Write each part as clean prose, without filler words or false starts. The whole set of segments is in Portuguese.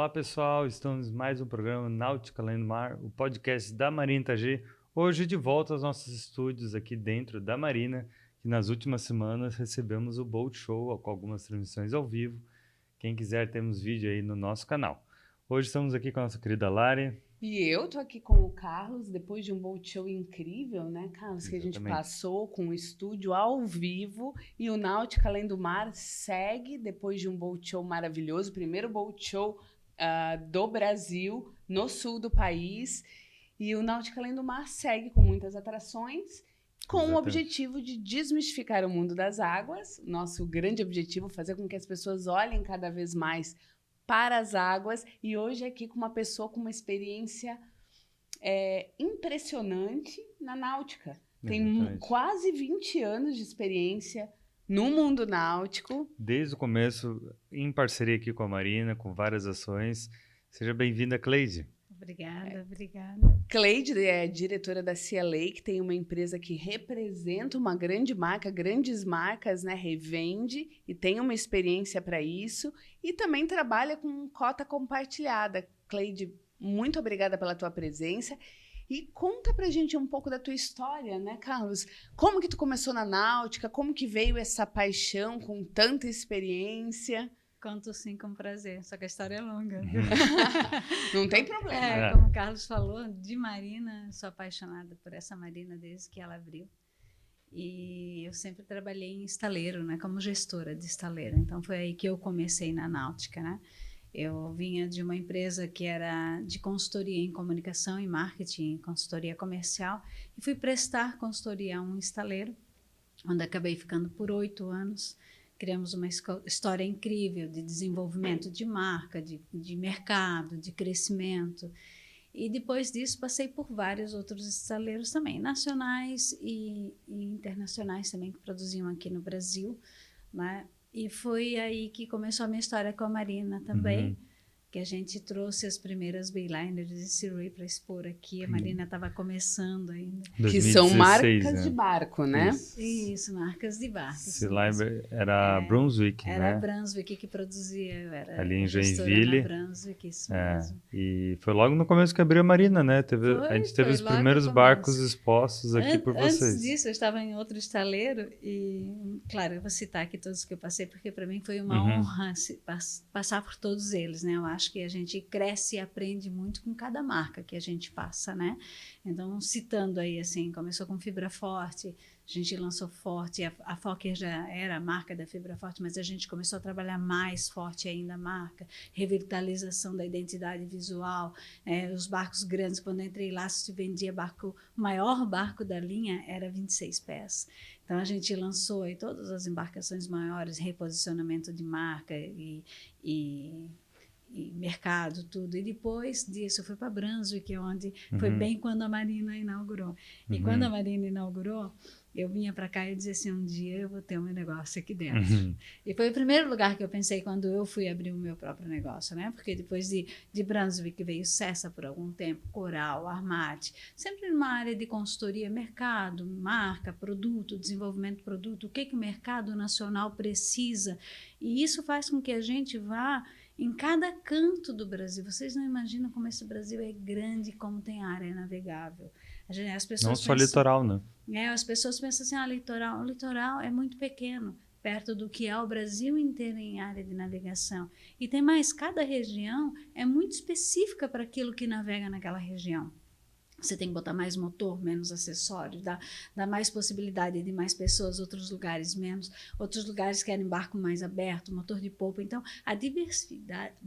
Olá pessoal, estamos em mais um programa Náutica Além do Mar, o podcast da Marina Itajaí. Hoje de volta aos nossos estúdios aqui dentro da Marina, que nas últimas semanas recebemos o Boat Show com algumas transmissões ao vivo. Quem quiser, temos vídeo aí no nosso canal. Hoje estamos aqui com a nossa querida Lari. E eu tô aqui com o Carlos, depois de um Boat Show incrível, né, Carlos? Que a gente passou com o estúdio ao vivo e o Náutica Além do Mar segue depois de um Boat Show maravilhoso, o primeiro Boat Show do Brasil, no sul do país. E o Náutica Além do Mar segue com muitas atrações, com o objetivo de desmistificar o mundo das águas. Nosso grande objetivo é fazer com que as pessoas olhem cada vez mais para as águas, e hoje aqui com uma pessoa com uma experiência impressionante na náutica. Tem quase 20 anos de experiência no mundo náutico. Desde o começo, em parceria aqui com a Marina, com várias ações. Seja bem-vinda, Cleide. Obrigada. Cleide é diretora da CLA, que tem uma empresa que representa uma grande marca, grandes marcas, né? Revende e tem uma experiência para isso. E também trabalha com cota compartilhada. Cleide, muito obrigada pela tua presença. E conta pra gente um pouco da tua história, né, Carlos? Como que tu começou na náutica? Como que veio essa paixão com tanta experiência? Conto sim com prazer, só que a história é longa. Não tem problema. Como o Carlos falou, de Marina, sou apaixonada por essa Marina desde que ela abriu. E eu sempre trabalhei em estaleiro, né, como gestora de estaleiro. Então foi aí que eu comecei na náutica, né? Eu vinha de uma empresa que era de consultoria em comunicação e marketing, consultoria comercial, e fui prestar consultoria a um estaleiro, onde acabei ficando por 8 anos. Criamos uma história incrível de desenvolvimento de marca, de mercado, de crescimento. E depois disso passei por vários outros estaleiros também, nacionais e internacionais também, que produziam aqui no Brasil, né? E foi aí que começou a minha história com a Marina também, que a gente trouxe as primeiras Bayliners de Sea Ray para expor aqui. A Marina estava começando ainda. 2016, que são marcas de barco, né? Isso, marcas de barco. Se lá era Brunswick, né? Era Brunswick que produzia. Eu era ali em Joinville. Brunswick, isso mesmo. E foi logo no começo que abriu a Marina, né? A gente teve os primeiros barcos expostos aqui por vocês. Antes disso, eu estava em outro estaleiro e, claro, eu vou citar aqui todos que eu passei, porque para mim foi uma honra passar por todos eles, né? Eu acho que a gente cresce e aprende muito com cada marca que a gente passa, né? Então, citando aí, assim, começou com Fibra Forte, a gente lançou Forte, a Fokker já era a marca da Fibra Forte, mas a gente começou a trabalhar mais forte ainda a marca, revitalização da identidade visual, os barcos grandes, quando eu entrei lá, se vendia barco, o maior barco da linha era 26 pés. Então, a gente lançou aí todas as embarcações maiores, reposicionamento de marca e mercado, tudo. E depois disso eu fui para Brunswick, onde foi bem quando a Marina inaugurou. E quando a Marina inaugurou, eu vinha para cá e dizia assim, um dia eu vou ter um negócio aqui dentro. E foi o primeiro lugar que eu pensei quando eu fui abrir o meu próprio negócio, né? Porque depois de Brunswick veio Cessa por algum tempo, Coral, Armate, sempre numa área de consultoria, mercado, marca, produto, desenvolvimento de produto, o que o mercado nacional precisa. E isso faz com que a gente vá em cada canto do Brasil. Vocês não imaginam como esse Brasil é grande, como tem área navegável. As pessoas não só litoral, né? As pessoas pensam assim, o litoral é muito pequeno, perto do que é o Brasil inteiro em área de navegação. E tem mais, cada região é muito específica para aquilo que navega naquela região. Você tem que botar mais motor, menos acessórios, dá mais possibilidade de mais pessoas, outros lugares menos, outros lugares querem barco mais aberto, motor de polpa. Então, a diversidade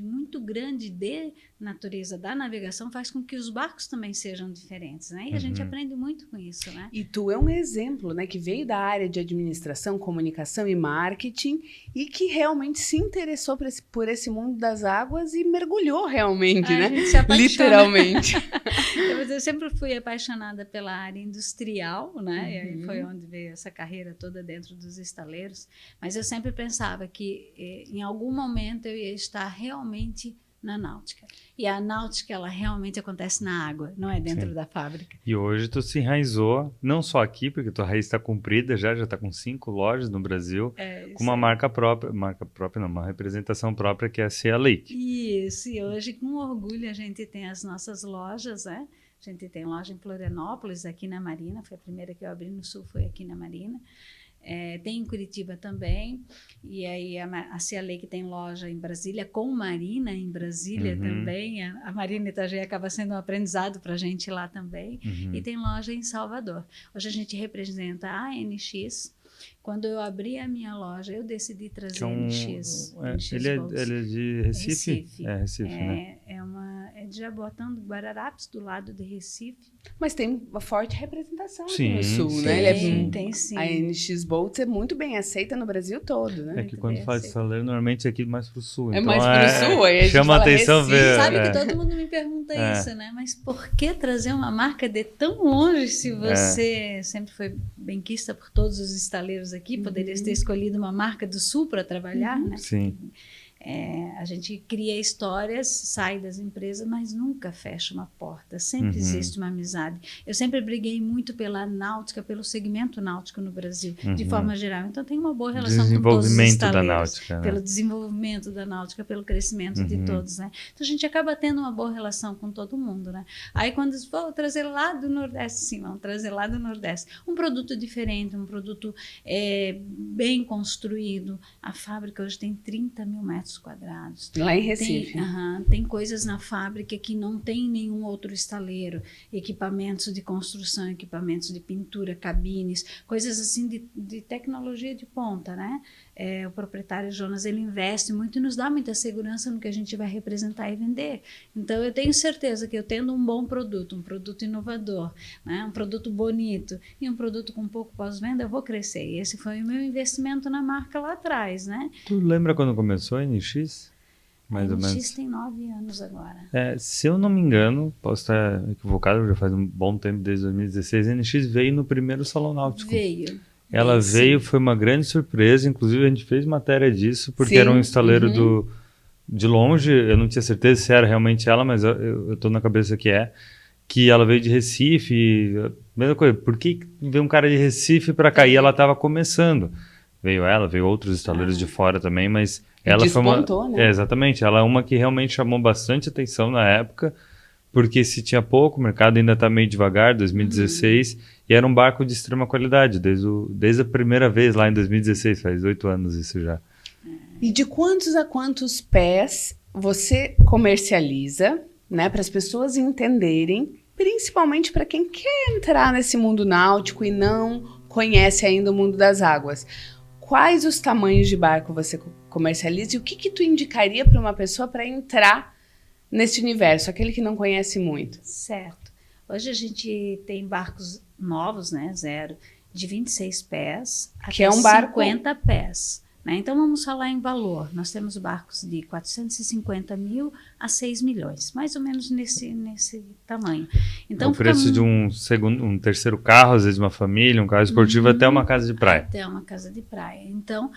muito grande de natureza da navegação faz com que os barcos também sejam diferentes, né? E a gente aprende muito com isso, né? E tu é um exemplo, né? Que veio da área de administração, comunicação e marketing e que realmente se interessou por esse mundo das águas e mergulhou realmente, né? A gente se apaixona. Literalmente. Eu sempre fui apaixonada pela área industrial, né? E aí foi onde veio essa carreira toda dentro dos estaleiros. Mas eu sempre pensava que em algum momento eu ia estar realmente na náutica. E a náutica, ela realmente acontece na água, não é dentro da fábrica. E hoje tu se enraizou, não só aqui, porque tua raiz está comprida, já está com 5 lojas no Brasil, com uma marca própria não, uma representação própria que é a Sea Lake. Isso, e hoje com orgulho a gente tem as nossas lojas, né? A gente tem loja em Florianópolis, aqui na Marina, foi a primeira que eu abri no Sul, foi aqui na Marina. Tem em Curitiba também, e aí a Sea Lake tem loja em Brasília, com Marina em Brasília também. A Marina Itajaí acaba sendo um aprendizado para a gente lá também. E tem loja em Salvador. Hoje a gente representa a NX. Quando eu abri a minha loja, eu decidi trazer NX. Ele é de Recife? Recife, né? É de Jaboatão, do Guararapes, do lado de Recife. Mas tem uma forte representação aqui no Sul, né? Tem sim. A NX Bolts é muito bem aceita no Brasil todo, né? É que quando fala de estaleiro, normalmente é aqui mais pro Sul. É então mais pro Sul, aí a gente chama a atenção ver. Sabe que todo mundo me pergunta isso, né? Mas por que trazer uma marca de tão longe se você sempre foi benquista por todos os estaleiros aqui? Poderia ter escolhido uma marca do Sul para trabalhar, né? Sim. A gente cria histórias, sai das empresas, mas nunca fecha uma porta. Sempre existe uma amizade. Eu sempre briguei muito pela náutica, pelo segmento náutico no Brasil, de forma geral. Então, tem uma boa relação com todos os estaleiros. Da náutica, né? Pelo desenvolvimento da náutica, pelo crescimento de todos, né? Então, a gente acaba tendo uma boa relação com todo mundo, né? Aí, quando vou trazer lá do Nordeste, sim, vamos trazer lá do Nordeste. Um produto diferente, um produto bem construído. A fábrica hoje tem 30 mil metros quadrados. Lá em Recife. Tem coisas na fábrica que não tem nenhum outro estaleiro. Equipamentos de construção, equipamentos de pintura, cabines, coisas assim de tecnologia de ponta, né? O proprietário Jonas, ele investe muito e nos dá muita segurança no que a gente vai representar e vender. Então, eu tenho certeza que eu tendo um bom produto, um produto inovador, né? Um produto bonito e um produto com pouco pós-venda, eu vou crescer. E esse foi o meu investimento na marca lá atrás, né? Tu lembra quando começou a NX? Mais ou menos. NX tem 9 anos agora. Se eu não me engano, posso estar equivocado, já faz um bom tempo, desde 2016, a NX veio no primeiro Salão Náutico. Veio. Ela veio, foi uma grande surpresa, inclusive a gente fez matéria disso, porque era um estaleiro de longe, eu não tinha certeza se era realmente ela, mas eu estou na cabeça que ela veio de Recife, mesma coisa, por que veio um cara de Recife para cá? E ela estava começando. Veio outros estaleiros de fora também, mas ela foi uma... né? Exatamente, ela é uma que realmente chamou bastante atenção na época, porque se tinha pouco, o mercado ainda está meio devagar, 2016, e era um barco de extrema qualidade, desde a primeira vez lá em 2016, faz 8 anos isso já. E de quantos a quantos pés você comercializa, né, para as pessoas entenderem, principalmente para quem quer entrar nesse mundo náutico e não conhece ainda o mundo das águas? Quais os tamanhos de barco você comercializa e o que tu indicaria para uma pessoa para entrar nesse universo, aquele que não conhece muito? Certo. Hoje a gente tem barcos novos, né, zero, de 26 pés que até é um barco... 50 pés. Né? Então, vamos falar em valor. Nós temos barcos de 450 mil a 6 milhões, mais ou menos nesse tamanho. Então, o preço de um terceiro carro, às vezes uma família, um carro esportivo, até uma casa de praia. Até uma casa de praia. Então,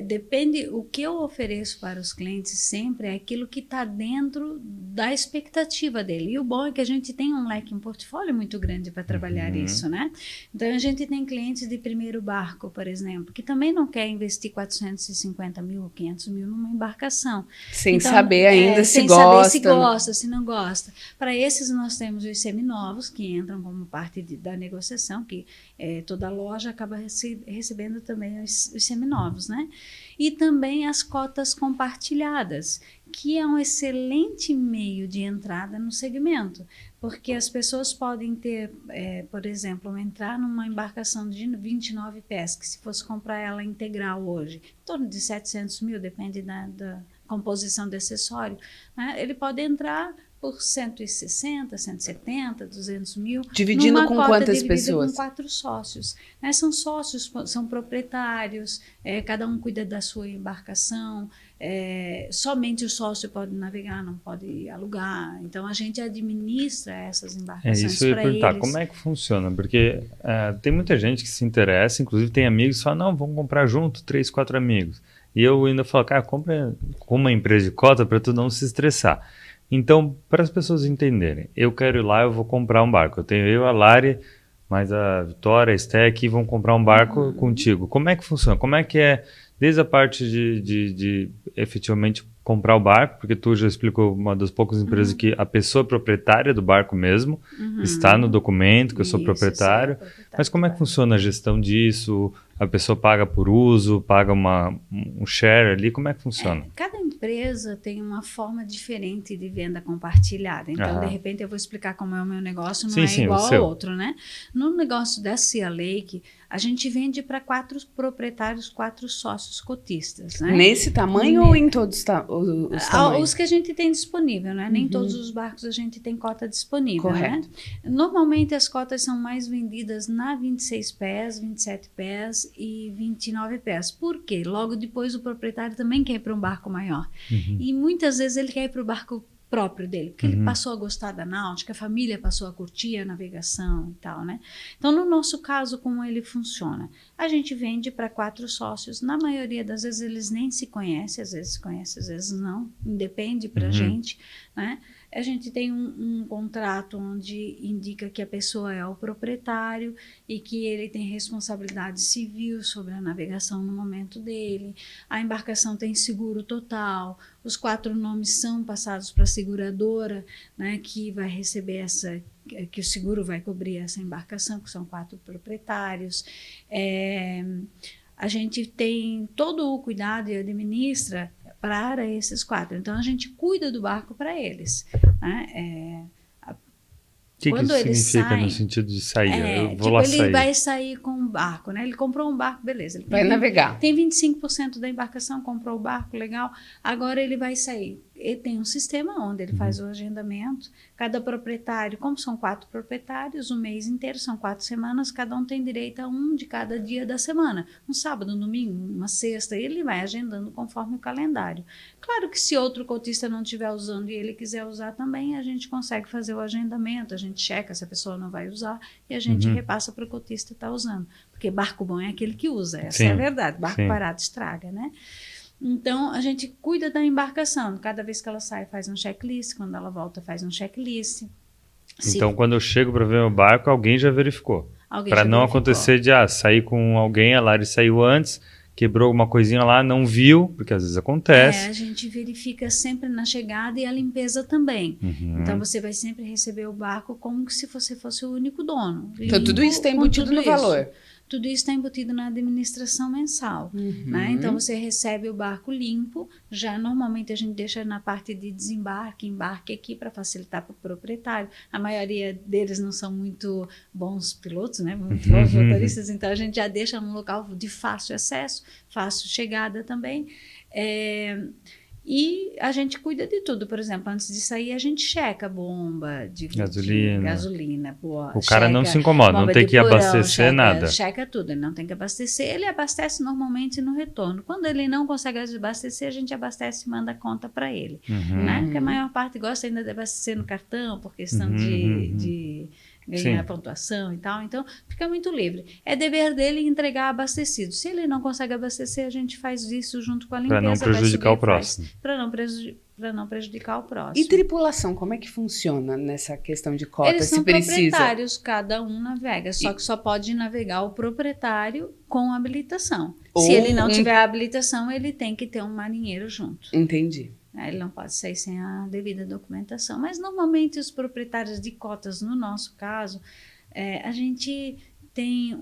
depende, o que eu ofereço para os clientes sempre é aquilo que está dentro da expectativa dele. E o bom é que a gente tem um leque, um portfólio muito grande para trabalhar isso, né? Então, a gente tem clientes de primeiro barco, por exemplo, que também não quer investir 450 mil ou 500 mil numa embarcação. Sem saber ainda se gosta. Se gosta, se não gosta. Para esses, nós temos os seminovos, que entram como parte da negociação, que toda loja acaba recebendo também os seminovos, né? E também as cotas compartilhadas, que é um excelente meio de entrada no segmento, porque as pessoas podem ter, por exemplo, entrar numa embarcação de 29 pés, que se fosse comprar ela integral hoje, em torno de 700 mil, depende da composição do acessório, né? Ele pode entrar por 160, 170, 200 mil. Dividindo com quantas pessoas? Com 4 sócios. Né? São sócios, são proprietários, cada um cuida da sua embarcação, somente o sócio pode navegar, não pode alugar. Então, a gente administra essas embarcações para eles. Isso eu ia perguntar, como é que funciona? Porque tem muita gente que se interessa, inclusive tem amigos que falam, não, vamos comprar junto, 3, 4 amigos. E eu ainda falo, cara, compra com uma empresa de cota para tu não se estressar. Então, para as pessoas entenderem, eu quero ir lá, eu vou comprar um barco. Eu tenho a Lari, mais a Vitória, a Esté aqui vão comprar um barco contigo. Como é que funciona? Como é que é, desde a parte de efetivamente comprar o barco, porque tu já explicou uma das poucas empresas que a pessoa proprietária do barco mesmo está no documento que eu sou proprietário. Mas como é que funciona a gestão disso? A pessoa paga por uso, paga um share ali, como é que funciona? Cada empresa tem uma forma diferente de venda compartilhada. Então, de repente, eu vou explicar como é o meu negócio, não é igual ao outro, né? No negócio da Sea Lake, a gente vende para 4 proprietários, 4 sócios cotistas, né? Nesse tamanho ou em todos os tamanhos? Os que a gente tem disponível, né? Nem todos os barcos a gente tem cota disponível, correto, né? Normalmente as cotas são mais vendidas na 26 pés, 27 pés e 29 pés. Por quê? Logo depois o proprietário também quer ir para um barco maior. E muitas vezes ele quer ir para o barco próprio dele, porque ele passou a gostar da náutica, a família passou a curtir a navegação e tal, né? Então, no nosso caso, como ele funciona? A gente vende para 4 sócios, na maioria das vezes eles nem se conhecem, às vezes se conhecem, às vezes não, independe para a gente, né? A gente tem um contrato onde indica que a pessoa é o proprietário e que ele tem responsabilidade civil sobre a navegação no momento dele. A embarcação tem seguro total. Os 4 nomes são passados para a seguradora, né, que vai receber que o seguro vai cobrir essa embarcação, que são 4 proprietários. A gente tem todo o cuidado e administra para esses 4. Então, a gente cuida do barco para eles. Né? O que isso significa no sentido de sair? Eu vou lá ele sair. vai sair com um barco, né? Ele comprou um barco, beleza. Ele vai navegar. Tem 25% da embarcação, comprou o barco, legal. Agora ele vai sair. Ele tem um sistema onde ele faz o agendamento. Cada proprietário, como são 4 proprietários, o mês inteiro, são 4 semanas, cada um tem direito a um de cada dia da semana. Um sábado, um domingo, uma sexta, ele vai agendando conforme o calendário. Claro que se outro cotista não estiver usando e ele quiser usar também, a gente consegue fazer o agendamento, a gente checa se a pessoa não vai usar e a gente repassa para o cotista estar usando. Porque barco bom é aquele que usa, essa é a verdade. Barco parado estraga, né? Então, a gente cuida da embarcação. Cada vez que ela sai, faz um checklist. Quando ela volta, faz um checklist. Então, quando eu chego para ver o barco, alguém já verificou. Para não acontecer de sair com alguém, a Lari saiu antes, quebrou alguma coisinha lá, não viu, porque às vezes acontece. A gente verifica sempre na chegada e a limpeza também. Então, você vai sempre receber o barco como se você fosse o único dono. Então, tudo isso está embutido no valor? Tudo isso está embutido na administração mensal. Né? Então, você recebe o barco limpo. Já normalmente a gente deixa na parte de desembarque, embarque aqui para facilitar para o proprietário. A maioria deles não são muito bons pilotos, né? Muito bons motoristas, então a gente já deixa num local de fácil acesso, fácil chegada também. E a gente cuida de tudo. Por exemplo, antes de sair, a gente checa a bomba de gasolina. O cara não se incomoda, não tem que abastecer nada. Checa tudo, ele não tem que abastecer. Ele abastece normalmente no retorno. Quando ele não consegue abastecer, a gente abastece e manda a conta para ele. Né? Porque a maior parte gosta ainda de abastecer no cartão, por questão de ganhar pontuação e tal. Então, fica muito livre. É dever dele entregar abastecido. Se ele não consegue abastecer, a gente faz isso junto com a limpeza. Para não prejudicar o próximo. Para não prejudicar o próximo. E tripulação, como é que funciona nessa questão de cota, Eles são se precisa? proprietários, cada um navega. Só que só pode navegar o proprietário com habilitação. Se ele não tiver habilitação, ele tem que ter um marinheiro junto. Entendi. Ele não pode sair sem a devida documentação. Mas, normalmente, os proprietários de cotas, no nosso caso, a gente tem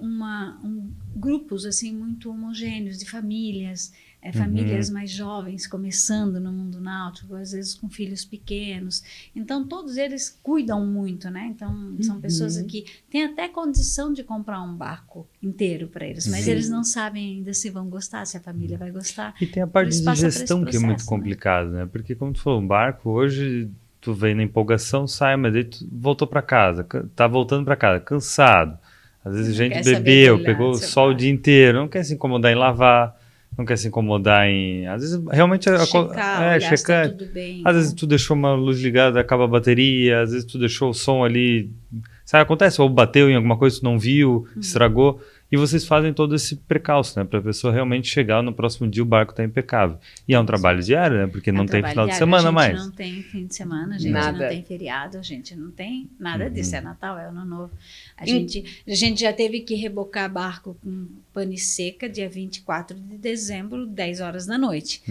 grupos assim, muito homogêneos de famílias, famílias mais jovens começando no mundo náutico, às vezes com filhos pequenos. Então, todos eles cuidam muito, né? Então, são pessoas que têm até condição de comprar um barco inteiro para eles, mas eles não sabem ainda se vão gostar, se a família vai gostar. E tem a parte de gestão que é muito complicada, né? Porque, como tu falou, um barco hoje tu vem na empolgação, sai, mas aí tu voltou para casa, tá voltando para casa, cansado. Às vezes a gente bebeu, pegou o sol o dia inteiro, não quer se incomodar em lavar, não quer se incomodar em... Às vezes realmente... checar. Tudo bem, às vezes tu deixou uma luz ligada, acaba a bateria, às vezes tu deixou o som ali... Sabe, acontece, ou bateu em alguma coisa, tu não viu, estragou. E vocês fazem todo esse precalço, né? Para a pessoa realmente chegar no próximo dia o barco está impecável. E é um trabalho diário, né? Porque não tem final de semana mais. A gente não tem fim de semana, a gente não tem feriado, a gente não tem nada disso. É Natal, é Ano Novo. A gente já teve que rebocar barco com pane seca dia 24 de dezembro, 10 horas da noite.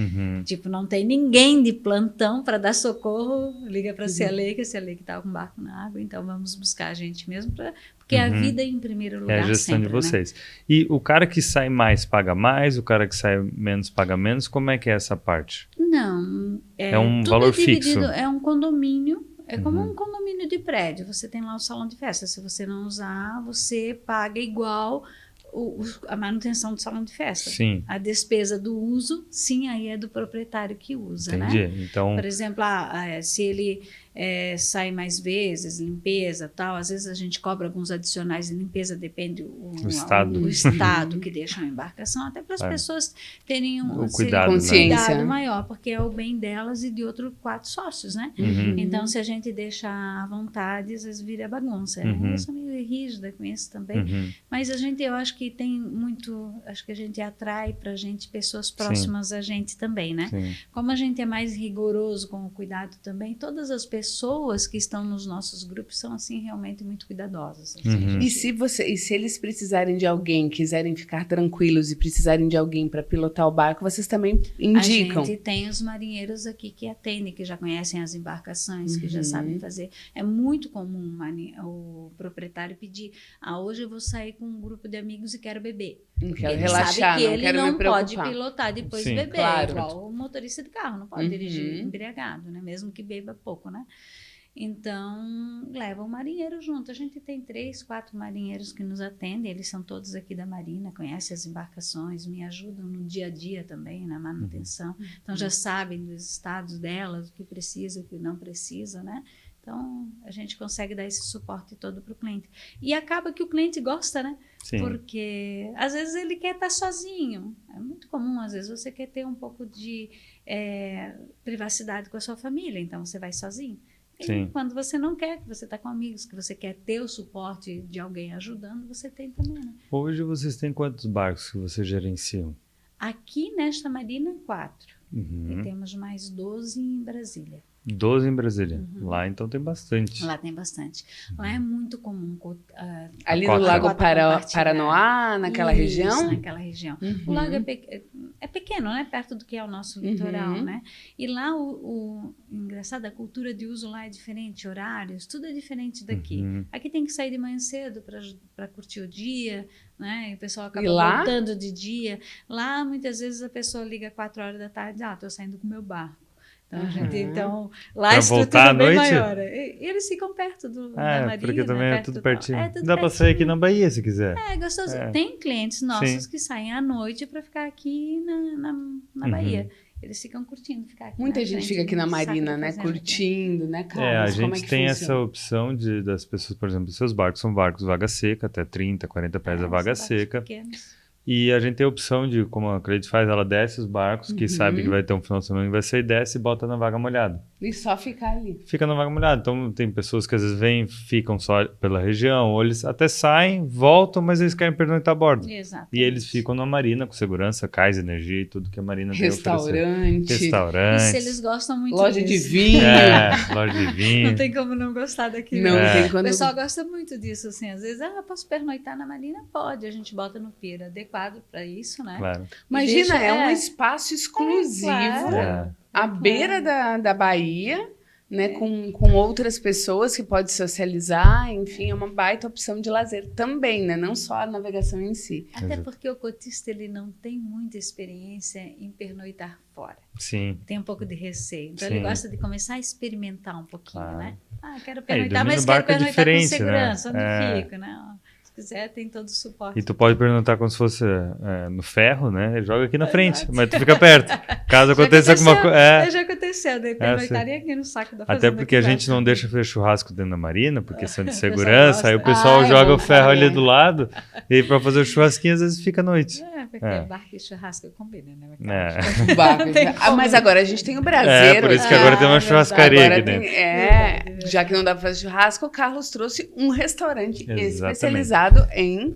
Tipo, não tem ninguém de plantão para dar socorro, liga para a Cia Lake estava com barco na água, então vamos buscar a gente mesmo, porque a vida é em primeiro lugar. É a gestão sempre, de vocês. Né? E o cara que sai mais paga mais, o cara que sai menos paga menos, como é que é essa parte? Não. É um valor fixo? É um condomínio. É como um condomínio de prédio. Você tem lá o salão de festa. Se você não usar, você paga igual a manutenção do salão de festa. Sim. A despesa do uso, sim, aí é do proprietário que usa, Entendi. né? Então... Por exemplo, se ele sai mais vezes, limpeza tal, às vezes a gente cobra alguns adicionais de limpeza, depende o estado que deixa a embarcação, até para as pessoas terem um cuidado maior, porque é o bem delas e de outros 4 sócios, né? Então, se a gente deixa à vontade, às vezes vira bagunça. Eu sou meio rígida com isso também, mas eu acho que tem muito, acho que a gente atrai para a gente pessoas próximas a gente também, né? Sim. Como a gente é mais rigoroso com o cuidado também, todas as pessoas que estão nos nossos grupos são assim realmente muito cuidadosas. Assim, E se eles precisarem de alguém, quiserem ficar tranquilos e precisarem de alguém para pilotar o barco, vocês também indicam? A gente tem os marinheiros aqui que atendem, que já conhecem as embarcações, que já sabem fazer. É muito comum o proprietário pedir: hoje eu vou sair com um grupo de amigos e quero beber. Não quero ele relaxar, sabe que não ele quero não me preocupar. pode pilotar depois Sim, beber, claro. igual o motorista de carro, não pode dirigir embriagado, né? Mesmo que beba pouco, né? Então, leva o marinheiro junto. A gente tem 3, 4 marinheiros que nos atendem, eles são todos aqui da Marina, conhecem as embarcações, me ajudam no dia a dia também, na manutenção. Então, já sabem dos estados delas, o que precisa, o que não precisa, né? Então, a gente consegue dar esse suporte todo para o cliente. E acaba que o cliente gosta, né? Sim. Porque, às vezes, ele quer estar sozinho. É muito comum, às vezes, você quer ter um pouco de privacidade com a sua família, então você vai sozinho. Sim. E quando você não quer, que você está com amigos, que você quer ter o suporte de alguém ajudando, você tem também, né? Hoje vocês têm quantos barcos que vocês gerenciam? Aqui nesta Marina, 4. E temos mais 12 em Brasília. 12 em Brasília. Lá então tem bastante. Lá tem bastante. Lá é muito comum. Ali no Lago Paranoá, naquela região? Naquela região. O lago é pequeno, né? Perto do que é o nosso litoral, né? E lá, engraçado, a cultura de uso lá é diferente, horários, tudo é diferente daqui. Aqui tem que sair de manhã cedo para curtir o dia, né? E o pessoal acaba voltando de dia. Lá, muitas vezes, a pessoa liga 4 horas da tarde, estou saindo com o meu barco. Então, lá a estrutura é bem maior. E eles ficam perto da Marina. Porque também é tudo pertinho. Tudo dá para sair aqui na Bahia, se quiser. É gostoso. Tem clientes nossos que saem à noite para ficar aqui na Bahia. Eles ficam curtindo ficar aqui. Muita gente fica aqui na Marina, né? Curtindo, né, Carlos? A gente tem essa opção das pessoas, por exemplo, seus barcos são barcos vaga seca, até 30, 40 pés a vaga seca. Pequenos. E a gente tem a opção de, como a Cleide faz, ela desce os barcos, que sabe que vai ter um final de semana que vai sair, desce e bota na vaga molhada. E só ficar ali. Fica na vaga molhada. Então, tem pessoas que às vezes vêm, ficam só pela região, ou eles até saem, voltam, mas eles querem pernoitar a bordo. Exatamente. E eles ficam na Marina, com segurança, cais, energia e tudo que a Marina tem a oferecer. Restaurante. Isso, eles gostam muito Loja disso. de vinho. Loja de vinho. Não tem como não gostar daqui. Não tem O pessoal gosta muito disso, assim. Às vezes, posso pernoitar na Marina? Pode. A gente bota no pier adequado para isso, né? Claro. Imagina, um espaço exclusivo à beira da Bahia, né, com outras pessoas que pode socializar, enfim, é uma baita opção de lazer também, né? Não só a navegação em si. Até porque o cotista, ele não tem muita experiência em pernoitar fora. Sim. Tem um pouco de receio. Então, ele gosta de começar a experimentar um pouquinho, né? Quero pernoitar, pernoitar, mas quero pernoitar com segurança, onde fico, né? Se quiser, tem todo o suporte. E tu pode perguntar como se fosse no ferro, né? Joga aqui na frente, mas tu fica perto. Caso aconteça alguma coisa. Já aconteceu, daí pernoitaria aqui no saco da fazenda. Até porque a gente não deixa fazer churrasco dentro da Marina, por questão de segurança. Aí o pessoal joga o ferro ali do lado, e para fazer o churrasquinho, às vezes fica à noite. Porque barco e churrasco combina, né? Mas agora a gente tem o braseiro. Por isso que agora tem uma churrascaria aqui dentro. Já que não dá para fazer churrasco, o Carlos trouxe um restaurante especializado baseado em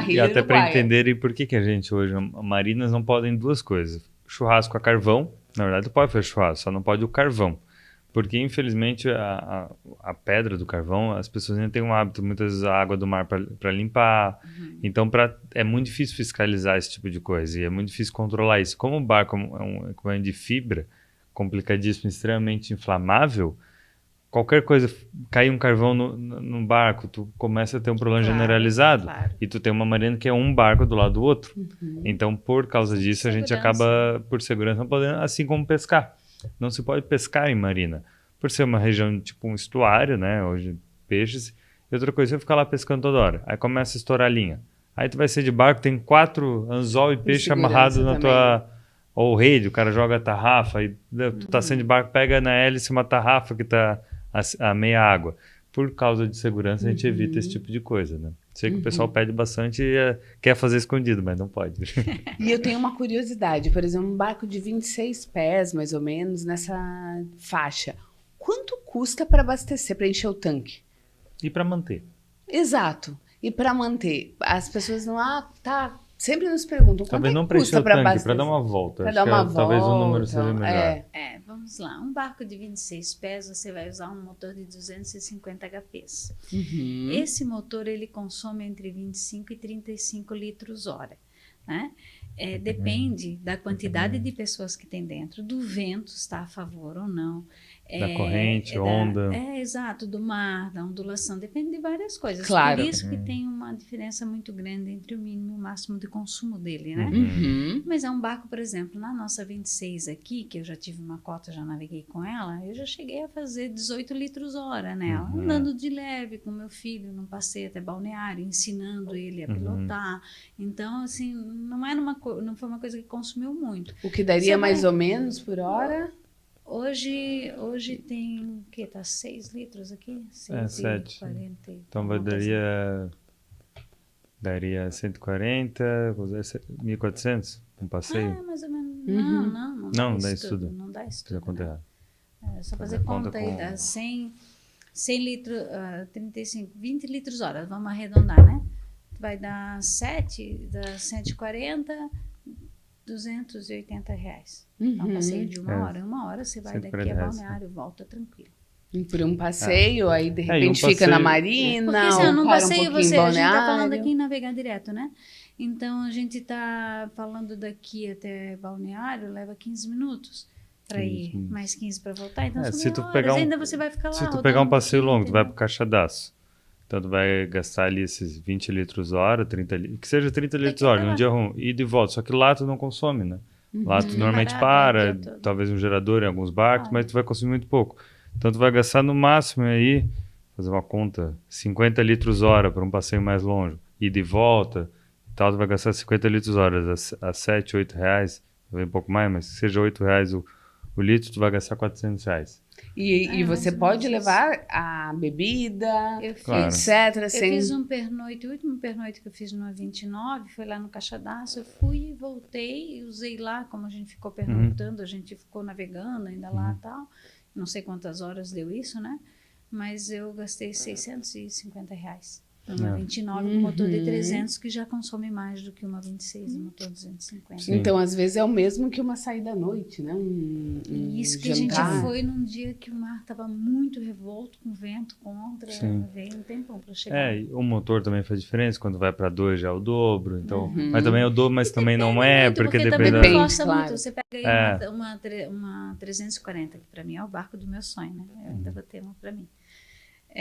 e até para entenderem por que a gente hoje, marinas não podem duas coisas. Churrasco a carvão, na verdade tu pode fazer churrasco, só não pode o carvão. Porque, infelizmente, a pedra do carvão, as pessoas ainda têm um hábito, muitas vezes, a água do mar para limpar. Então, é muito difícil fiscalizar esse tipo de coisa. E é muito difícil controlar isso. Como o barco é um equipamento de fibra, complicadíssimo, extremamente inflamável, qualquer coisa, cair um carvão no barco, tu começa a ter um problema generalizado. Claro. E tu tem uma marina que é um barco do lado do outro. Então, por causa disso, a gente acaba, por segurança, não podendo, assim como pescar. Não se pode pescar em marina, por ser uma região tipo um estuário, né? Hoje, peixes. E outra coisa, você vai ficar lá pescando toda hora. Aí começa a estourar a linha. Aí tu vai ser de barco, tem 4 anzol e peixe amarrados na tua... Ou rede, o cara joga a tarrafa, e tu tá saindo de barco, pega na hélice uma tarrafa que tá a meia água. Por causa de segurança, a gente evita esse tipo de coisa, né? Sei que o pessoal pede bastante e quer fazer escondido, mas não pode. E eu tenho uma curiosidade, por exemplo, um barco de 26 pés, mais ou menos, nessa faixa. Quanto custa para abastecer, para encher o tanque? E para manter? Exato. E para manter? As pessoas não... sempre nos perguntam, talvez quanto não para encher o tanque, para dar uma volta. Para dar uma volta. Talvez o número seja melhor. Vamos lá. Um barco de 26 pés, você vai usar um motor de 250 HPs. Esse motor, ele consome entre 25 e 35 litros hora, né? Depende da quantidade de pessoas que tem dentro, do vento, se está a favor ou não. Da corrente, onda. Exato, do mar, da ondulação, depende de várias coisas. Claro. Por isso que tem uma diferença muito grande entre o mínimo e o máximo de consumo dele, né? Mas é um barco, por exemplo, na nossa 26 aqui, que eu já tive uma cota, já naveguei com ela, eu já cheguei a fazer 18 litros hora nela, andando de leve com meu filho num passeio até Balneário, ensinando ele a pilotar. Então, assim, não foi uma coisa que consumiu muito. O que daria mais ou menos por hora? Hoje tem o quê? Tá 6 litros aqui? 7. 40, então daria 140, 1.400, um passeio? Mais ou menos. Não dá isso tudo. Não dá isso tudo. Fiz a conta errada. Só fazer conta aí, dá 100 litros, 35, 20 litros hora, vamos arredondar, né? Vai dar 7, dá 140, R$280. Um passeio de uma hora. Uma hora você vai daqui a Balneário, volta tranquilo. E por um passeio, aí de repente fica na marina, porque assim, num passeio a gente tá falando aqui em navegar direto, né? Então a gente tá falando daqui até Balneário, leva 15 minutos para ir, mais 15 para voltar. Então se tu ainda você vai ficar lá. Se tu pegar um passeio longo, tu vai pro Caixadaço. Então, tu vai gastar ali esses 20 litros hora, 30 litros, que seja 30 litros hora, num dia ruim, ida e volta. Só que lá tu não consome, né? Lá tu normalmente talvez um gerador em alguns barcos, mas tu vai consumir muito pouco. Então, tu vai gastar no máximo aí, fazer uma conta, 50 litros hora para um passeio mais longe, ida e volta, e tal, tu vai gastar 50 litros hora a 7, 8 reais, talvez um pouco mais, mas se seja 8 reais o litro, tu vai gastar 400 reais. E você pode levar a bebida, etc. Eu fiz um pernoite, o último pernoite que eu fiz no 29 foi lá no Caixadaço. Eu fui, voltei, usei lá, como a gente ficou pernoitando, a gente ficou navegando ainda lá e tal. Não sei quantas horas deu isso, né? Mas eu gastei R$650. Uma 29 com motor de 300, que já consome mais do que uma 26, motor 250. Sim. Então, às vezes, é o mesmo que uma saída à noite, né? Isso que jantar. A gente foi num dia que o mar estava muito revolto, com vento contra, veio um tempão para chegar. O motor também faz diferença, quando vai para 2 já é o dobro, então... Mas também é o dobro, mas também não é, porque depende... Também gosta muito, você pega aí uma 340, que para mim é o barco do meu sonho, né? Eu ainda vou ter uma para mim.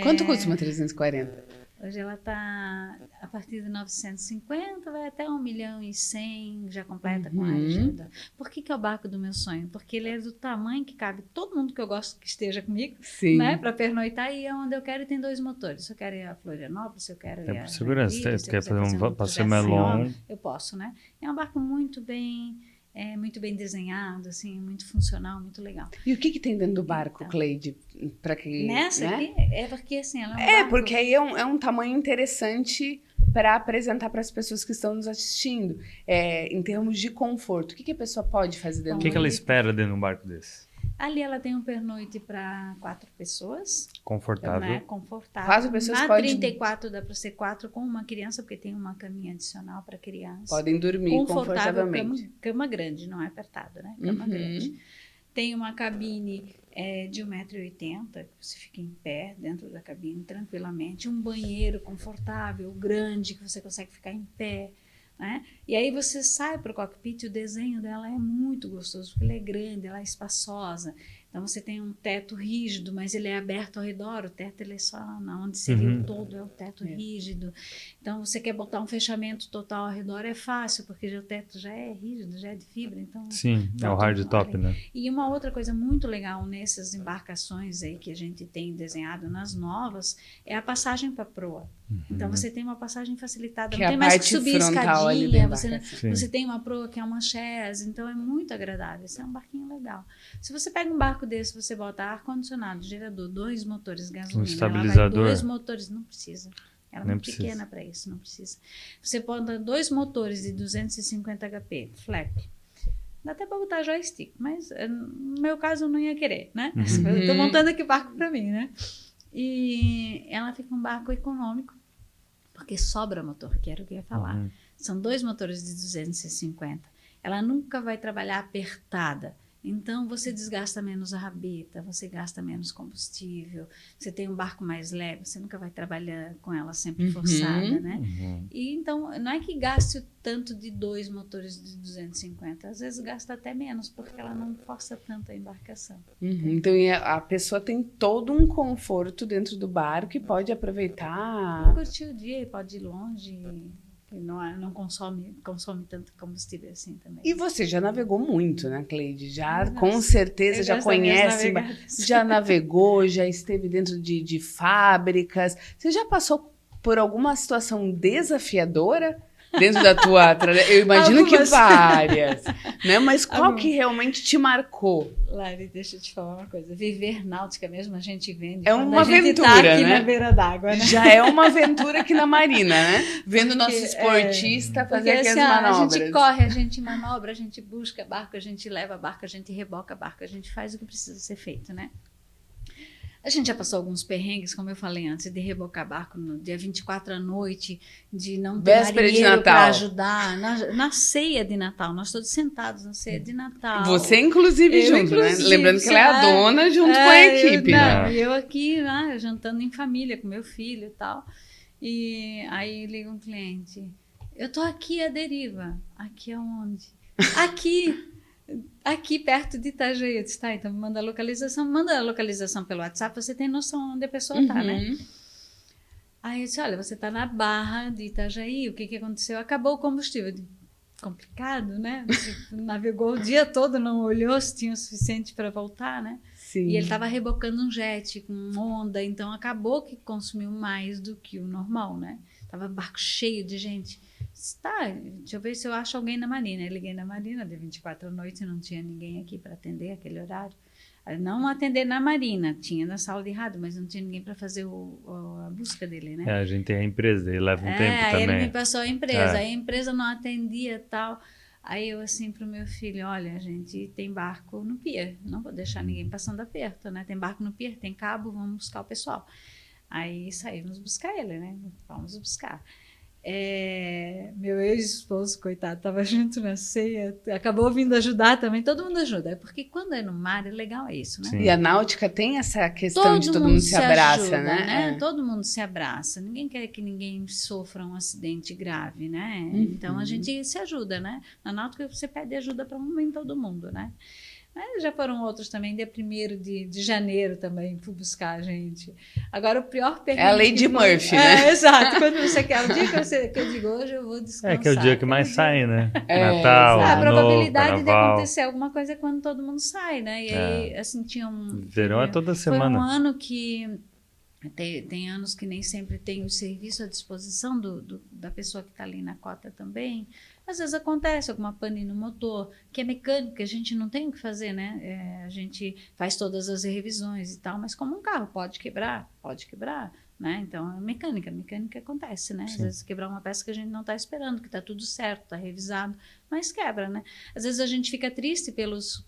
Quanto custa uma 340? Hoje ela está a partir de 950, vai até 1.100.000, já completa com a agenda. Por que é o barco do meu sonho? Porque ele é do tamanho que cabe todo mundo que eu gosto que esteja comigo, né? Para pernoitar, e é onde eu quero, e tem 2 motores. Se eu quero ir a Florianópolis, se eu quero ir a... por segurança, se quer fazer um passeio mais longo. Eu posso, né? É um barco muito bem desenhado, assim, muito funcional, muito legal. E o que tem dentro do barco, Cleide? Para que, nessa aqui, porque assim, ela é um barco... porque aí é um tamanho interessante para apresentar para as pessoas que estão nos assistindo. Em termos de conforto, o que a pessoa pode fazer dentro do barco? O que ela espera dentro de um barco desse? Ali ela tem um pernoite para 4 pessoas. Confortável. Né? Confortável. 4 pessoas Na pode... 34 dá para ser 4 com uma criança, porque tem uma caminha adicional para criança. Podem dormir confortavelmente. Cama grande, não é apertada, né? Cama grande. Tem uma cabine de 1,80 m, que você fica em pé dentro da cabine tranquilamente. Um banheiro confortável, grande, que você consegue ficar em pé. Né? E aí você sai para o cockpit, o desenho dela é muito gostoso, porque ela é grande, ela é espaçosa. Então você tem um teto rígido, mas ele é aberto ao redor, o teto ele é só onde seria o todo, é o teto rígido. Então você quer botar um fechamento total ao redor, é fácil, porque o teto já é rígido, já é de fibra. Então, sim, é o hardtop, né? E uma outra coisa muito legal nessas embarcações aí que a gente tem desenhado nas novas é a passagem para proa. Então você tem uma passagem facilitada, que não tem mais que subir escadinha, você tem uma proa que é uma chaise, então é muito agradável. Esse é um barquinho legal. Se você pega um barco desse, você bota ar-condicionado, gerador, 2 motores, gasolina, um estabilizador. 2 motores, não precisa. Ela é muito pequena para isso, não precisa. Você bota 2 motores de 250 HP, flap. Dá até para botar joystick, mas no meu caso eu não ia querer, né? Eu tô montando aqui o barco para mim, né? E ela fica um barco econômico, porque sobra motor, que era o que eu ia falar. São 2 motores de 250. Ela nunca vai trabalhar apertada. Então, você desgasta menos a rabeta, você gasta menos combustível, você tem um barco mais leve, você nunca vai trabalhar com ela sempre forçada, né? E então, não é que gaste o tanto de 2 motores de 250, às vezes gasta até menos, porque ela não força tanto a embarcação. Então, a pessoa tem todo um conforto dentro do barco e pode aproveitar... Pode curtir o dia, pode ir longe... Não consome tanto combustível assim também. E você já navegou muito, né, Cleide? Já, com certeza, já conhece, já navegou, já esteve dentro de fábricas. Você já passou por alguma situação desafiadora dentro da tua trajetória? Eu imagino que várias, né? Mas qual que realmente te marcou? Lari, deixa eu te falar uma coisa. Viver náutica mesmo, a gente vende. É uma aventura, tá aqui né? Na beira d'água, né? Já é uma aventura aqui na Marina, né? Vendo o nosso esportista fazer aqui assim, as manobras. A gente corre, a gente manobra, a gente busca barco, a gente leva barco, a gente reboca barco, a gente faz o que precisa ser feito, né? A gente já passou alguns perrengues, como eu falei antes, de rebocar barco no dia 24 à noite, de não ter marinheiro para ajudar. Na ceia de Natal, nós todos sentados na ceia de Natal. Você, inclusive, junto, né? Lembrando que ela é a dona junto com a equipe. Eu aqui, jantando em família com meu filho e tal. E aí liga um cliente. Eu tô aqui à deriva. Aqui aonde? Aqui perto de Itajaí. Eu disse, tá, então manda a localização pelo WhatsApp, você tem noção onde a pessoa tá, né? Aí eu disse, olha, você tá na Barra de Itajaí, o que aconteceu? Acabou o combustível. Complicado, né? Você navegou o dia todo, não olhou se tinha o suficiente para voltar, né? Sim. E ele estava rebocando um jet com onda, então acabou que consumiu mais do que o normal, né? Tava barco cheio de gente. Tá, deixa eu ver se eu acho alguém na Marina. Eu liguei na Marina, de 24 à noite, não tinha ninguém aqui para atender aquele horário. Não atender na Marina, tinha na sala de rádio, mas não tinha ninguém para fazer a busca dele, né? A gente tem a empresa, ele leva um tempo também. Aí ele me passou a empresa, aí a empresa não atendia e tal. Aí eu assim pro meu filho, olha, a gente tem barco no pier, não vou deixar ninguém passando aperto, né? Tem barco no pier, tem cabo, vamos buscar o pessoal. Aí saímos buscar ele, né? Vamos buscar. Meu ex-esposo, coitado, estava junto na ceia, acabou vindo ajudar também, todo mundo ajuda, porque quando é no mar, é legal isso, né? Sim. E a náutica tem essa questão de todo mundo se abraça, ajuda, né? Todo mundo se abraça, ninguém quer que ninguém sofra um acidente grave, né? Então a gente se ajuda, né? Na náutica você pede ajuda para todo mundo, né? Mas já foram outros também, dia 1º de janeiro também, fui buscar a gente. Agora, o pior perrengue... É a lei de Murphy, né? Exato. Quando você quer, o dia que eu digo, hoje eu vou descansar. Que é o dia que mais sai, né? Natal, a probabilidade Ano, de acontecer alguma coisa é quando todo mundo sai, né? E aí, assim, tinha um... Verão é toda semana. Foi um ano que... Tem anos que nem sempre tem o serviço à disposição da pessoa que está ali na cota também. Às vezes acontece alguma pane no motor, que é mecânica, a gente não tem o que fazer, né? A gente faz todas as revisões e tal, mas como um carro pode quebrar, né? Então, a mecânica acontece, né? Às vezes quebrar uma peça que a gente não está esperando, que está tudo certo, está revisado, mas quebra, né? Às vezes a gente fica triste pelos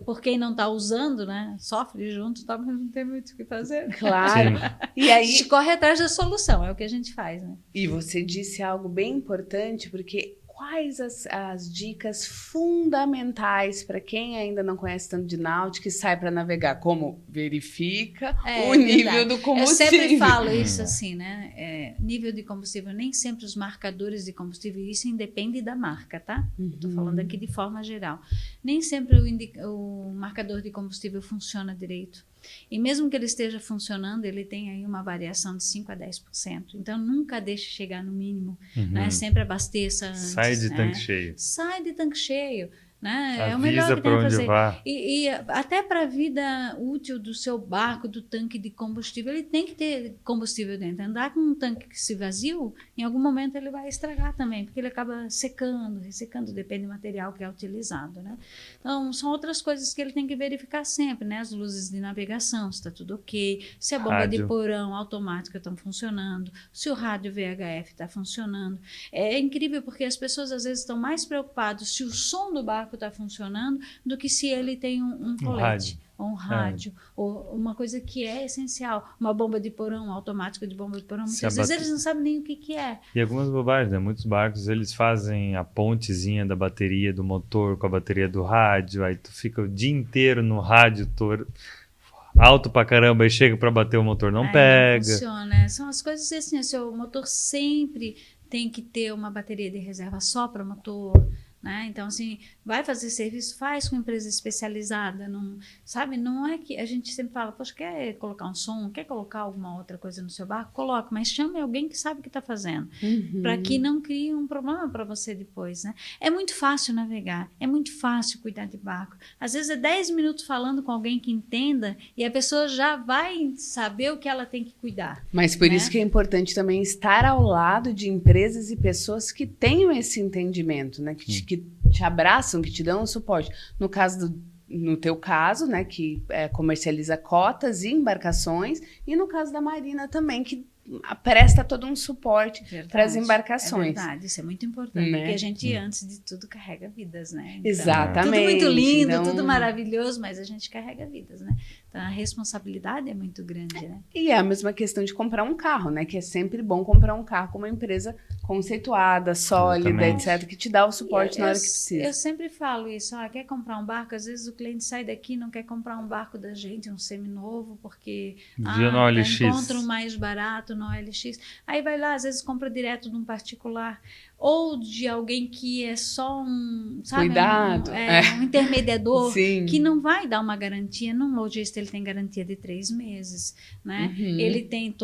por quem não está usando, né? Sofre junto, tá, mas não tem muito o que fazer. Claro. E aí, a gente corre atrás da solução, é o que a gente faz, né? E você disse algo bem importante, porque quais as dicas fundamentais para quem ainda não conhece tanto de náutica e sai para navegar? Como verifica o nível do combustível. Eu sempre falo isso assim, né? Nível de combustível, nem sempre os marcadores de combustível, isso independe da marca, tá? Estou falando aqui de forma geral. Nem sempre o marcador de combustível funciona direito. E mesmo que ele esteja funcionando, ele tem aí uma variação de 5% a 10%. Então, nunca deixe chegar no mínimo. Né? Sempre abasteça antes. Sai de tanque cheio. Sai de tanque cheio. Né? Avisa é o melhor que tem a fazer. Vá. E até para a vida útil do seu barco, do tanque de combustível, ele tem que ter combustível dentro. Andar com um tanque que se vazio, em algum momento ele vai estragar também, porque ele acaba secando, ressecando, depende do material que é utilizado. Né? Então, são outras coisas que ele tem que verificar sempre, né? As luzes de navegação, se está tudo ok, se a bomba de porão automática está funcionando, se o rádio VHF está funcionando. É incrível porque as pessoas às vezes estão mais preocupadas se o som do barco está funcionando do que se ele tem um colete ou um rádio ou uma coisa que é essencial, uma bomba de porão, automática de bomba de porão, muitas vezes eles não sabem nem o que é. E algumas bobagens, né? Muitos barcos eles fazem a pontezinha da bateria do motor com a bateria do rádio, aí tu fica o dia inteiro no rádio alto pra caramba e chega pra bater o motor, não pega. Não funciona, são as coisas assim, o seu motor sempre tem que ter uma bateria de reserva só para motor. Né? Então, assim, vai fazer serviço, faz com empresa especializada, não, sabe? Não é que a gente sempre fala, poxa, quer colocar um som, quer colocar alguma outra coisa no seu barco? Coloca, mas chame alguém que sabe o que está fazendo, para que não crie um problema para você depois, né? É muito fácil navegar, é muito fácil cuidar de barco. Às vezes é 10 minutos falando com alguém que entenda e a pessoa já vai saber o que ela tem que cuidar. Mas por isso que é importante também estar ao lado de empresas e pessoas que tenham esse entendimento, né? Que te abraçam, que te dão um suporte. No teu caso, né, que comercializa cotas e embarcações, e no caso da Marina também, que presta todo um suporte para as embarcações. É verdade, isso é muito importante, né? Porque a gente, antes de tudo, carrega vidas, né? Então, exatamente. Tudo muito lindo, tudo maravilhoso, mas a gente carrega vidas, né? Então, a responsabilidade é muito grande, né? E é a mesma questão de comprar um carro, né? Que é sempre bom comprar um carro com uma empresa conceituada, sólida, etc., que te dá o suporte na hora que precisa. Eu sempre falo isso, quer comprar um barco, às vezes o cliente sai daqui e não quer comprar um barco da gente, um seminovo, porque encontra um mais barato no OLX. Aí vai lá, às vezes compra direto de um particular ou de alguém que é só um, sabe, cuidado, um intermediador que não vai dar uma garantia. Num lojista ele tem garantia de 3 meses, né? Ele tem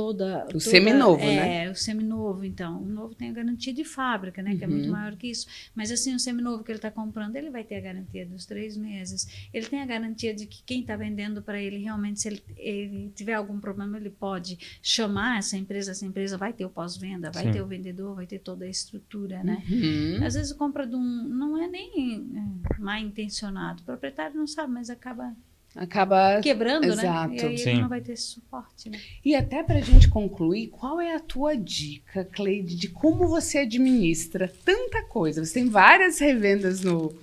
o seminovo, né? O seminovo, então. O novo tem a garantia de fábrica, né? Que é muito maior que isso. Mas assim, o seminovo que ele está comprando, ele vai ter a garantia dos 3 meses. Ele tem a garantia de que quem está vendendo para ele, realmente, se ele tiver algum problema, ele pode chamar essa empresa vai ter o pós-venda, vai ter o vendedor, vai ter toda a estrutura. Né? Às vezes compra de não é nem mal intencionado, o proprietário não sabe, mas acaba quebrando, exato. Né? E aí ele não vai ter esse suporte. Né? E até para a gente concluir, qual é a tua dica, Cleide, de como você administra tanta coisa? Você tem várias revendas no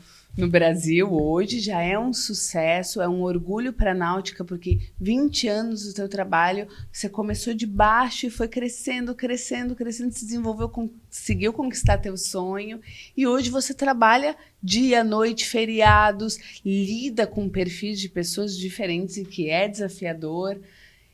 Brasil hoje, já é um sucesso, é um orgulho para a náutica, porque 20 anos do teu trabalho, você começou de baixo e foi crescendo, se desenvolveu, conseguiu conquistar teu sonho, e hoje você trabalha dia, noite, feriados, lida com perfis de pessoas diferentes, e que é desafiador.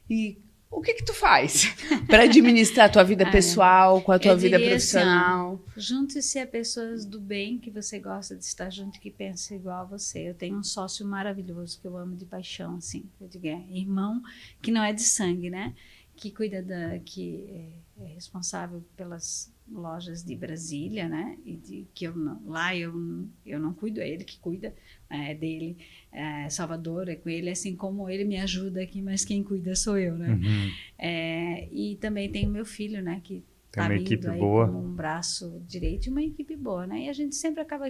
E o que tu faz para administrar a tua vida pessoal com a tua vida profissional? Assim, junte-se a pessoas do bem que você gosta de estar junto, que pensam igual a você. Eu tenho um sócio maravilhoso que eu amo de paixão, assim, eu digo, irmão que não é de sangue, né? Que cuida que é responsável pelas lojas de Brasília, né? E que eu não cuido, é ele que cuida dele. Salvador é com ele, assim como ele me ajuda aqui, mas quem cuida sou eu, né? E também tem o meu filho, né? Que tá vindo aí como um braço direito e uma equipe boa, né? E a gente sempre acaba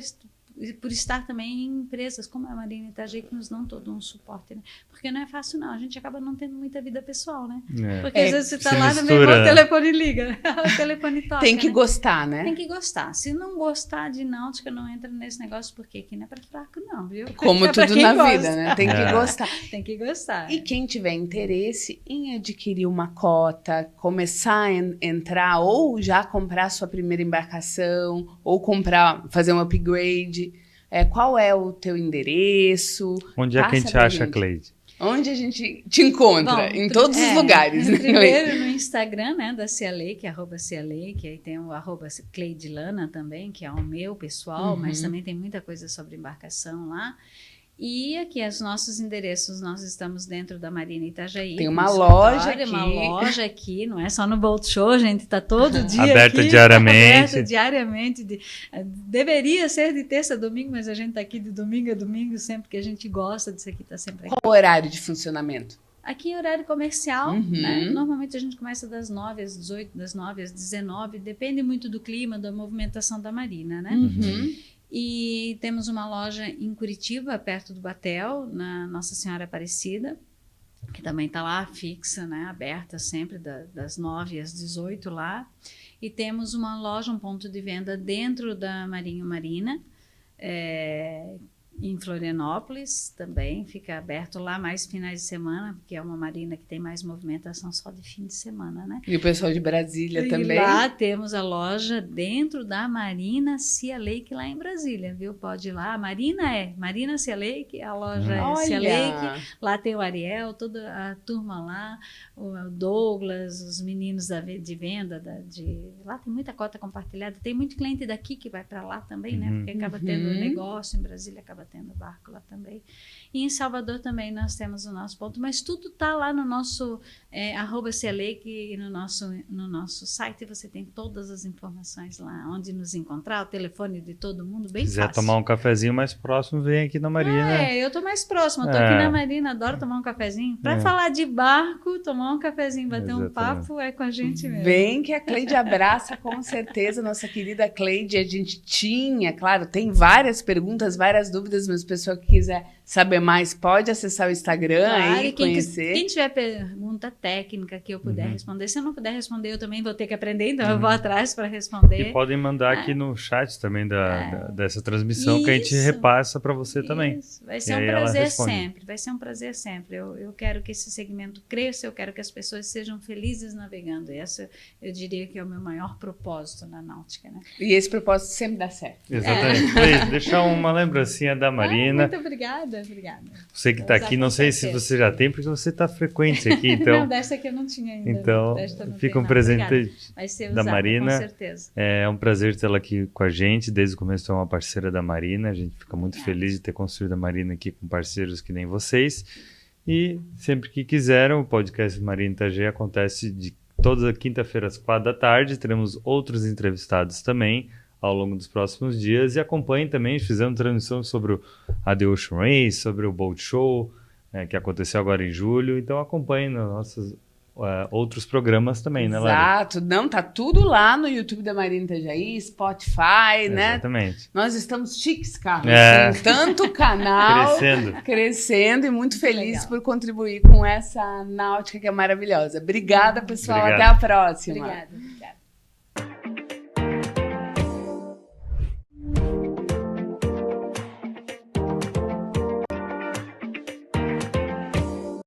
por estar também em empresas como a Marina Itajaí, que nos dão todo um suporte, né? Porque não é fácil, não. A gente acaba não tendo muita vida pessoal, né? Porque às vezes você está lá no meio, o telefone liga, o telefone toca. Tem que gostar, né? Tem que gostar. Se não gostar de náutica, não entra nesse negócio, porque aqui não é para fraco, não, viu? Como tudo na vida, né? Tem que gostar. Tem que gostar. E quem tiver interesse em adquirir uma cota, começar a entrar ou já comprar sua primeira embarcação, ou fazer um upgrade, qual é o teu endereço? Onde é que a gente acha, Cleide? Onde a gente te encontra? Bom, em todos os lugares. Né? Primeiro no Instagram, né, da Sea Lake, @Sea Lake, aí tem o @Cleidilana também, que é o meu pessoal, mas também tem muita coisa sobre embarcação lá. E aqui os nossos endereços, nós estamos dentro da Marina Itajaí. Tem uma loja aqui. Uma loja aqui, não é só no Boat Show, gente, está todo dia aberta aqui. Diariamente. Aberta diariamente. Deveria ser de terça a domingo, mas a gente está aqui de domingo a domingo, sempre que a gente gosta disso aqui, está sempre aqui. Qual o horário de funcionamento? Aqui é horário comercial, né? Normalmente a gente começa das 9 às 18, das 9 às 19, depende muito do clima, da movimentação da marina, né? E temos uma loja em Curitiba, perto do Batel, na Nossa Senhora Aparecida, que também está lá fixa, né? Aberta sempre, das 9 às 18 lá. E temos uma loja, um ponto de venda dentro da Marinho Marina, em Florianópolis também, fica aberto lá mais finais de semana, porque é uma marina que tem mais movimentação só de fim de semana, né? E o pessoal de Brasília também. E lá temos a loja dentro da Marina Sea Lake, lá em Brasília, viu? Pode ir lá. A Marina Sea Lake, a loja é Sea Lake. Lá tem o Ariel, toda a turma lá, o Douglas, os meninos de venda, lá tem muita cota compartilhada. Tem muito cliente daqui que vai para lá também, né? Porque acaba tendo negócio em Brasília, acaba tendo barco lá também. E em Salvador também nós temos o nosso ponto, mas tudo está lá no nosso @Sea Lake e no nosso site você tem todas as informações lá, onde nos encontrar, o telefone de todo mundo, bem quiser fácil. Tomar um cafezinho mais próximo, vem aqui na Marina. Eu tô mais próxima, tô aqui na Marina, adoro tomar um cafezinho. Para falar de barco, tomar um cafezinho, bater um papo, é com a gente mesmo. Vem que a Cleide abraça com certeza, nossa querida Cleide. A gente tinha, claro, tem várias perguntas, várias dúvidas, mas a pessoa que quiser saber mais pode acessar o Instagram aí, conhecer. Quem tiver pergunta técnica que eu puder responder, se eu não puder responder, eu também vou ter que aprender, então eu vou atrás para responder. E podem mandar aqui no chat também dessa transmissão, que a gente repassa para você também. Vai ser um prazer sempre, vai ser um prazer sempre. Eu quero que esse segmento cresça, eu quero que as pessoas sejam felizes navegando. Essa, eu diria que é o meu maior propósito na náutica, né? E esse propósito sempre dá certo. Exatamente. Deixar uma lembrancinha da Marina. Muito obrigada. Você que está aqui, não sei se você já tem, porque você está frequente aqui, então... Não, dessa aqui eu não tinha ainda. Então, fica um presente da Marina. Com certeza. É um prazer tê-la aqui com a gente, desde o começo é uma parceira da Marina, a gente fica muito feliz de ter construído a Marina aqui com parceiros que nem vocês. E sempre que quiseram, o podcast Marina Itajaí acontece de toda quinta-feira às 4 da tarde, teremos outros entrevistados também, ao longo dos próximos dias, e acompanhem também, fizemos transmissão sobre a The Ocean Race, sobre o Boat Show, que aconteceu agora em julho, então acompanhem nos nossos outros programas também, né, Lari? Exato, não, tá tudo lá no YouTube da Marina Itajaí, Spotify, né? Exatamente. Nós estamos chiques, Carlos, com tanto canal, crescendo e muito feliz por contribuir com essa náutica que é maravilhosa. Obrigada, pessoal, até a próxima. Obrigada.